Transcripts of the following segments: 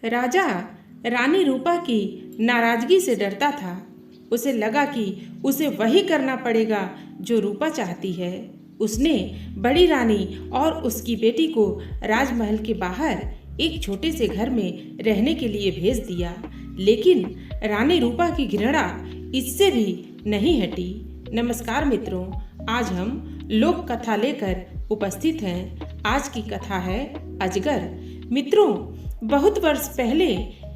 राजा रानी रूपा की नाराजगी से डरता था। उसे लगा कि उसे वही करना पड़ेगा जो रूपा चाहती है। उसने बड़ी रानी और उसकी बेटी को राजमहल के बाहर एक छोटे से घर में रहने के लिए भेज दिया, लेकिन रानी रूपा की घृणा इससे भी नहीं हटी। नमस्कार मित्रों, आज हम लोक कथा लेकर उपस्थित हैं। आज की कथा है अजगर। मित्रों, बहुत वर्ष पहले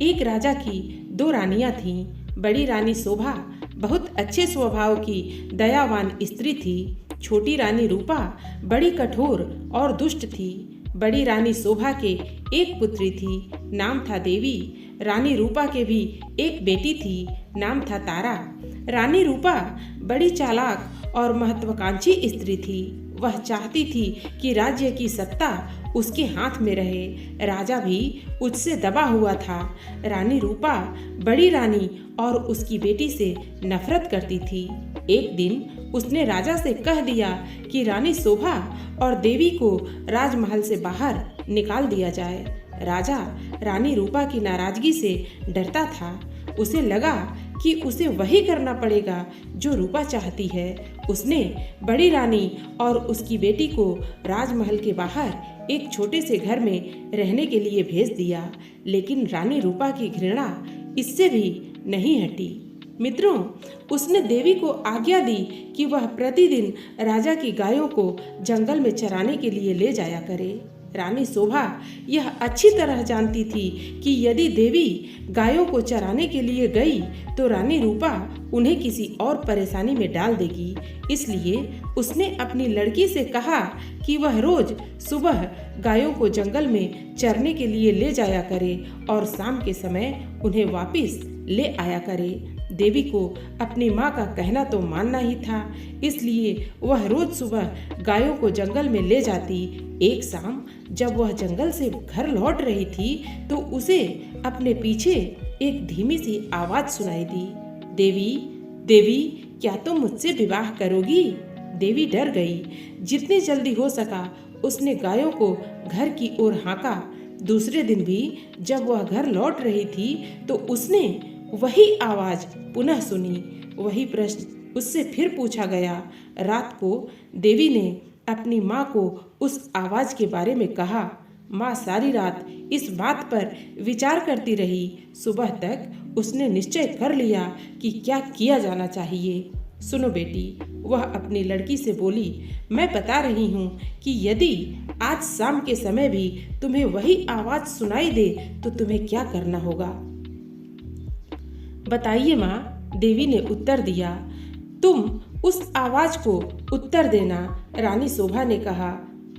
एक राजा की दो रानियां थीं। बड़ी रानी शोभा बहुत अच्छे स्वभाव की दयावान स्त्री थी। छोटी रानी रूपा बड़ी कठोर और दुष्ट थी। बड़ी रानी शोभा के एक पुत्री थी, नाम था देवी। रानी रूपा के भी एक बेटी थी, नाम था तारा। रानी रूपा बड़ी चालाक और महत्वाकांक्षी स्त्री थी। वह चाहती थी कि राज्य की सत्ता उसके हाथ में रहे। राजा भी उससे दबा हुआ था। रानी रूपा बड़ी रानी और उसकी बेटी से नफरत करती थी। एक दिन उसने राजा से कह दिया कि रानी शोभा और देवी को राजमहल से बाहर निकाल दिया जाए। राजा रानी रूपा की नाराजगी से डरता था। उसे लगा कि उसे वही करना पड़ेगा जो रूपा चाहती है। उसने बड़ी रानी और उसकी बेटी को राजमहल के बाहर एक छोटे से घर में रहने के लिए भेज दिया, लेकिन रानी रूपा की घृणा इससे भी नहीं हटी। मित्रों, उसने देवी को आज्ञा दी कि वह प्रतिदिन राजा की गायों को जंगल में चराने के लिए ले जाया करे। रानी शोभा यह अच्छी तरह जानती थी कि यदि देवी गायों को चराने के लिए गई तो रानी रूपा उन्हें किसी और परेशानी में डाल देगी। इसलिए उसने अपनी लड़की से कहा कि वह रोज सुबह गायों को जंगल में चरने के लिए ले जाया करे और शाम के समय उन्हें वापस ले आया करे। देवी को अपनी माँ का कहना तो मानना ही था, इसलिए वह रोज सुबह गायों को जंगल में ले जाती। एक शाम जब वह जंगल से घर लौट रही थी तो उसे अपने पीछे एक धीमी सी आवाज सुनाई दी, देवी, देवी, क्या तुम मुझसे विवाह करोगी? देवी डर गई। जितनी जल्दी हो सका उसने गायों को घर की ओर हाँका। दूसरे दिन भी जब वह घर लौट रही थी तो उसने वही आवाज पुनः सुनी। वही प्रश्न उससे फिर पूछा गया। रात को देवी ने अपनी माँ को उस आवाज के बारे में कहा। माँ सारी रात इस बात पर विचार करती रही। सुबह तक उसने निश्चय कर लिया कि क्या किया जाना चाहिए। सुनो बेटी, वह अपनी लड़की से बोली, मैं बता रही हूँ कि यदि आज शाम के समय भी तुम्हें वही आवाज सुनाई दे तो तुम्हें क्या करना होगा? बताइए माँ, देवी ने उत्तर दिया। तुम उस आवाज को उत्तर देना। रानी शोभा ने कहा,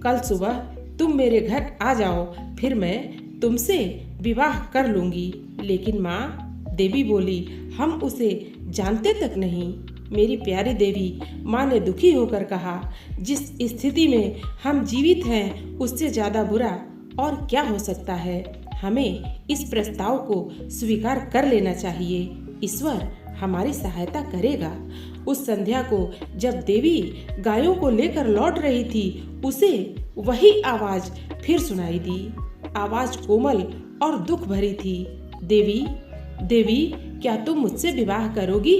कल सुबह तुम मेरे घर आ जाओ, फिर मैं तुमसे विवाह कर लूंगी। लेकिन माँ, देवी बोली, हम उसे जानते तक नहीं। मेरी प्यारी देवी, माँ ने दुखी होकर कहा, जिस स्थिति में हम जीवित हैं उससे ज्यादा बुरा और क्या हो सकता है। हमें इस प्रस्ताव को स्वीकार कर लेना चाहिए। ईश्वर हमारी सहायता करेगा। उस संध्या को जब देवी गायों को लेकर लौट रही थी, उसे वही आवाज फिर सुनाई दी। आवाज कोमल और दुख भरी थी। देवी, देवी, क्या तुम मुझसे विवाह करोगी?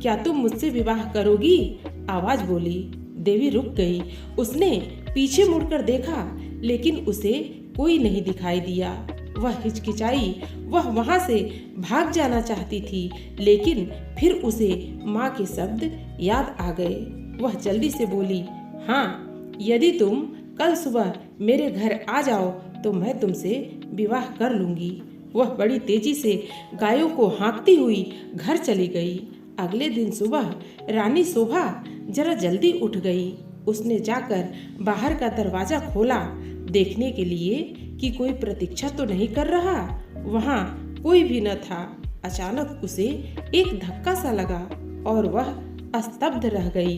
क्या तुम मुझसे विवाह करोगी? आवाज बोली। देवी रुक गई। उसने पीछे मुड़कर देखा, लेकिन उसे कोई नहीं दिखाई दिया। वह हिचकिचाई। वह वहां से भाग जाना चाहती थी, लेकिन फिर उसे माँ के शब्द याद आ गए। वह जल्दी से बोली, हाँ, यदि तुम कल सुबह मेरे घर आ जाओ तो मैं तुमसे विवाह कर लूंगी। वह बड़ी तेजी से गायों को हाँकती हुई घर चली गई। अगले दिन सुबह रानी शोभा जरा जल्दी उठ गई। उसने जाकर बाहर का दरवाजा खोला, देखने के लिए कि कोई प्रतीक्षा तो नहीं कर रहा। वहाँ कोई भी न था। अचानक उसे एक धक्का सा लगा और वह स्तब्ध रह गई।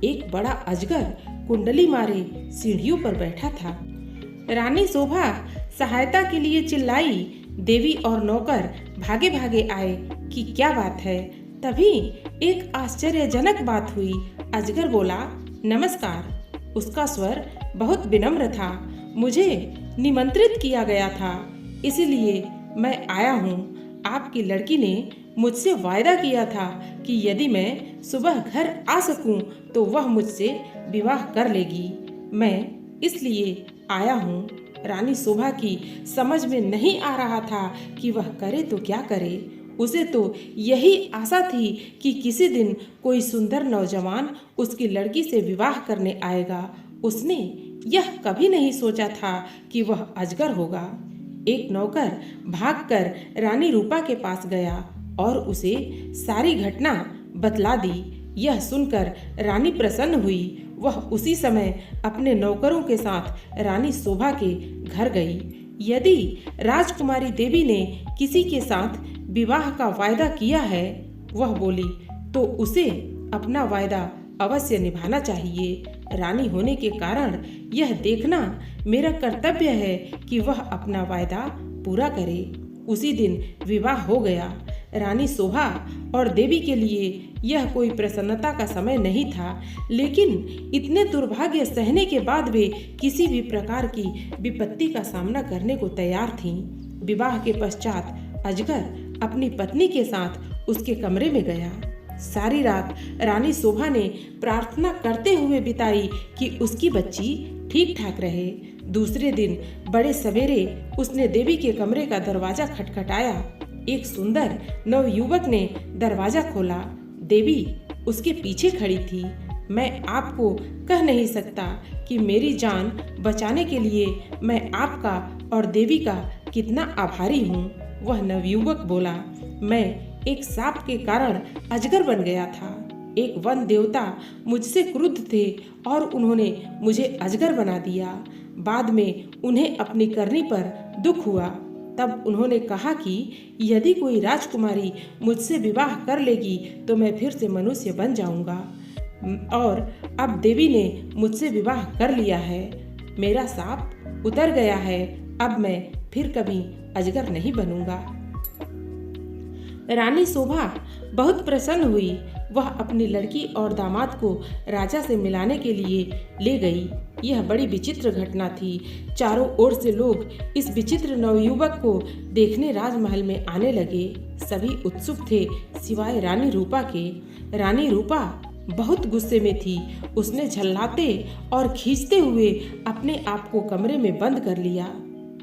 एक बड़ा अजगर कुंडली मारे सीढ़ियों पर बैठा था। रानी शोभा सहायता के लिए चिल्लाई। देवी और नौकर भागे भागे आए कि क्या बात है। तभी एक आश्चर्यजनक बात हुई। अजगर बोला, नमस्कार। उसका स्वर बहुत विनम्र था। मुझे निमंत्रित किया गया था, इसलिए मैं आया हूँ। आपकी लड़की ने मुझसे वायदा किया था कि यदि मैं सुबह घर आ सकूं तो वह मुझसे विवाह कर लेगी। मैं इसलिए आया हूँ। रानी शोभा की समझ में नहीं आ रहा था कि वह करे तो क्या करे। उसे तो यही आशा थी कि किसी दिन कोई सुंदर नौजवान उसकी लड़की से विवाह करने आएगा। उसने यह कभी नहीं सोचा था कि वह अजगर होगा। एक नौकर भागकर रानी रूपा के पास गया और उसे सारी घटना बतला दी। यह सुनकर रानी प्रसन्न हुई। वह उसी समय अपने नौकरों के साथ रानी शोभा के घर गई। यदि राजकुमारी देवी ने किसी के साथ विवाह का वायदा किया है, वह बोली, तो उसे अपना वायदा अवश्य निभाना चाहिए। रानी होने के कारण यह देखना मेरा कर्तव्य है कि वह अपना वायदा पूरा करे। उसी दिन विवाह हो गया। रानी शोभा और देवी के लिए यह कोई प्रसन्नता का समय नहीं था, लेकिन इतने दुर्भाग्य सहने के बाद वे किसी भी प्रकार की विपत्ति का सामना करने को तैयार थीं। विवाह के पश्चात अजगर अपनी पत्नी के साथ उसके कमरे में गया। सारी रात रानी शोभा ने प्रार्थना करते हुए बिताई कि उसकी बच्ची ठीक ठाक रहे। दूसरे दिन बड़े सवेरे उसने देवी के कमरे का दरवाजा खटखटाया। एक सुंदर नवयुवक ने दरवाजा खोला। देवी उसके पीछे खड़ी थी। मैं आपको कह नहीं सकता कि मेरी जान बचाने के लिए मैं आपका और देवी का कितना आभारी हूँ। वह नवयुवक बोला, मैं एक सांप के कारण अजगर बन गया था। एक वन देवता मुझसे क्रुद्ध थे और उन्होंने मुझे अजगर बना दिया। बाद में उन्हें अपनी करनी पर दुख हुआ। तब उन्होंने कहा कि यदि कोई राजकुमारी मुझसे विवाह कर लेगी तो मैं फिर से मनुष्य बन जाऊंगा। और अब देवी ने मुझसे विवाह कर लिया है। मेरा शाप उतर गया है। अब मैं फिर कभी अजगर नहीं बनूंगा। रानी शोभा बहुत प्रसन्न हुई। वह अपनी लड़की और दामाद को राजा से मिलाने के लिए ले गई। यह बड़ी विचित्र घटना थी। चारों ओर से लोग इस विचित्र नवयुवक को देखने राजमहल में आने लगे। सभी उत्सुक थे सिवाय रानी रूपा के। रानी रूपा बहुत गुस्से में थी। उसने झल्लाते और खींचते हुए अपने आप को कमरे में बंद कर लिया।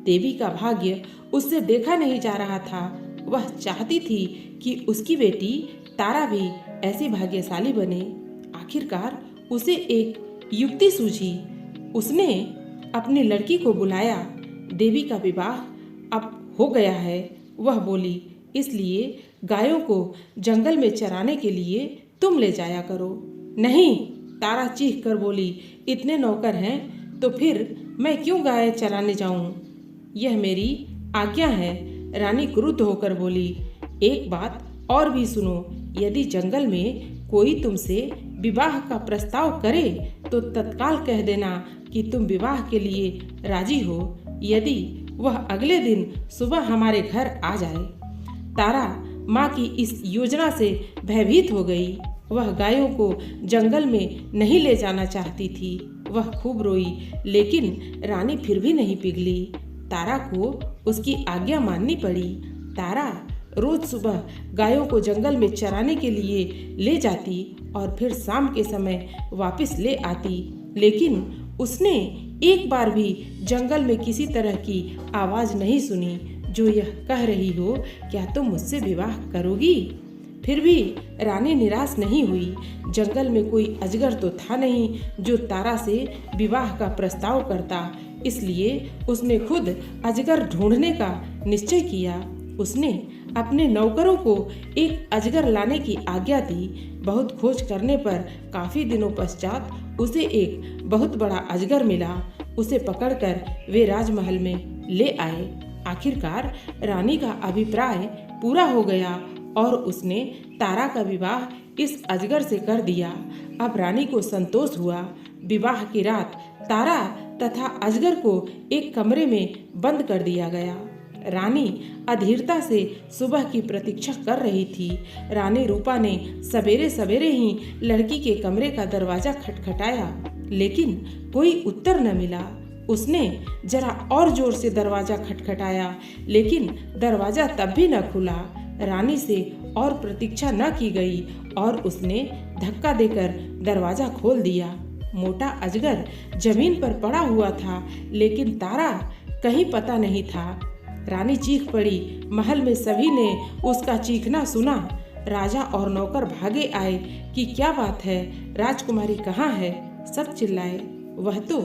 देवी का भाग्य उससे देखा नहीं जा रहा था। वह चाहती थी कि उसकी बेटी तारा भी ऐसी भाग्यशाली बने। आखिरकार उसे एक युक्ति सूझी। उसने अपनी लड़की को बुलाया। देवी का विवाह अब हो गया है, वह बोली, इसलिए गायों को जंगल में चराने के लिए तुम ले जाया करो। नहीं, तारा चीख कर बोली, इतने नौकर हैं तो फिर मैं क्यों गाय चराने जाऊं? यह मेरी आज्ञा है। रानी क्रुद्ध होकर बोली, एक बात और भी सुनो, यदि जंगल में कोई तुमसे विवाह का प्रस्ताव करे तो तत्काल कह देना कि तुम विवाह के लिए राजी हो। यदि वह अगले दिन सुबह हमारे घर आ जाए। तारा माँ की इस योजना से भयभीत हो गई। वह गायों को जंगल में नहीं ले जाना चाहती थी। वह खूब रोई, लेकिन रानी फिर भी नहीं पिघली। तारा को उसकी आज्ञा माननी पड़ी। तारा रोज सुबह गायों को जंगल में चराने के लिए ले जाती और फिर शाम के समय वापस ले आती, लेकिन उसने एक बार भी जंगल में किसी तरह की आवाज़ नहीं सुनी जो यह कह रही हो, क्या तुम मुझसे विवाह करोगी? फिर भी रानी निराश नहीं हुई। जंगल में कोई अजगर तो था नहीं जो तारा से विवाह का प्रस्ताव करता, इसलिए उसने खुद अजगर ढूंढने का निश्चय किया। उसने अपने नौकरों को एक अजगर लाने की आज्ञा दी। बहुत खोज करने पर काफी दिनों पश्चात उसे एक बहुत बड़ा अजगर मिला। उसे पकड़कर वे राजमहल में ले आए। आखिरकार रानी का अभिप्राय पूरा हो गया और उसने तारा का विवाह इस अजगर से कर दिया। अब रानी को संतोष हुआ। विवाह की रात तारा तथा अजगर को एक कमरे में बंद कर दिया गया। रानी अधीरता से सुबह की प्रतीक्षा कर रही थी। रानी रूपा ने सवेरे सवेरे ही लड़की के कमरे का दरवाजा खटखटाया, लेकिन कोई उत्तर न मिला। उसने जरा और जोर से दरवाजा खटखटाया, लेकिन दरवाजा तब भी न खुला। रानी से और प्रतीक्षा न की गई और उसने धक्का देकर दरवाजा खोल दिया। मोटा अजगर जमीन पर पड़ा हुआ था, लेकिन तारा कहीं पता नहीं था। रानी चीख पड़ी। महल में सभी ने उसका चीखना सुना। राजा और नौकर भागे आए कि क्या बात है, राजकुमारी कहाँ है? सब चिल्लाए, वह तो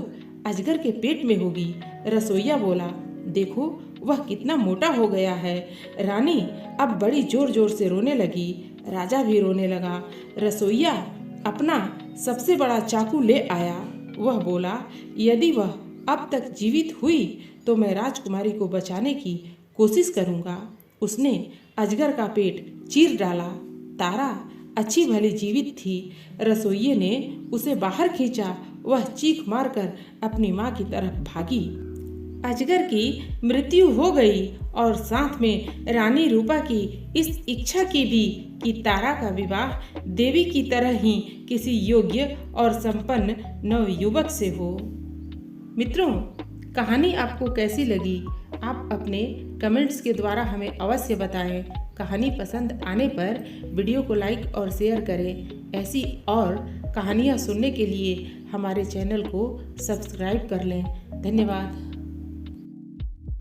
अजगर के पेट में होगी। रसोइया बोला, देखो वह कितना मोटा हो गया है। रानी अब बड़ी जोर जोर से रोने लगी। राजा भी रोने लगा। रसोइया अपना सबसे बड़ा चाकू ले आया। वह बोला, यदि वह अब तक जीवित हुई तो मैं राजकुमारी को बचाने की कोशिश करूंगा। उसने अजगर का पेट चीर डाला। तारा अच्छी भली जीवित थी। रसोइये ने उसे बाहर खींचा। वह चीख मारकर अपनी माँ की तरफ भागी। अजगर की मृत्यु हो गई और साथ में रानी रूपा की इस इच्छा की भी कि तारा का विवाह देवी की तरह ही किसी योग्य और संपन्न नवयुवक से हो। मित्रों, कहानी आपको कैसी लगी? आप अपने कमेंट्स के द्वारा हमें अवश्य बताएं। कहानी पसंद आने पर वीडियो को लाइक और शेयर करें। ऐसी और कहानियाँ सुनने के लिए हमारे चैनल को सब्सक्राइब कर लें। धन्यवाद।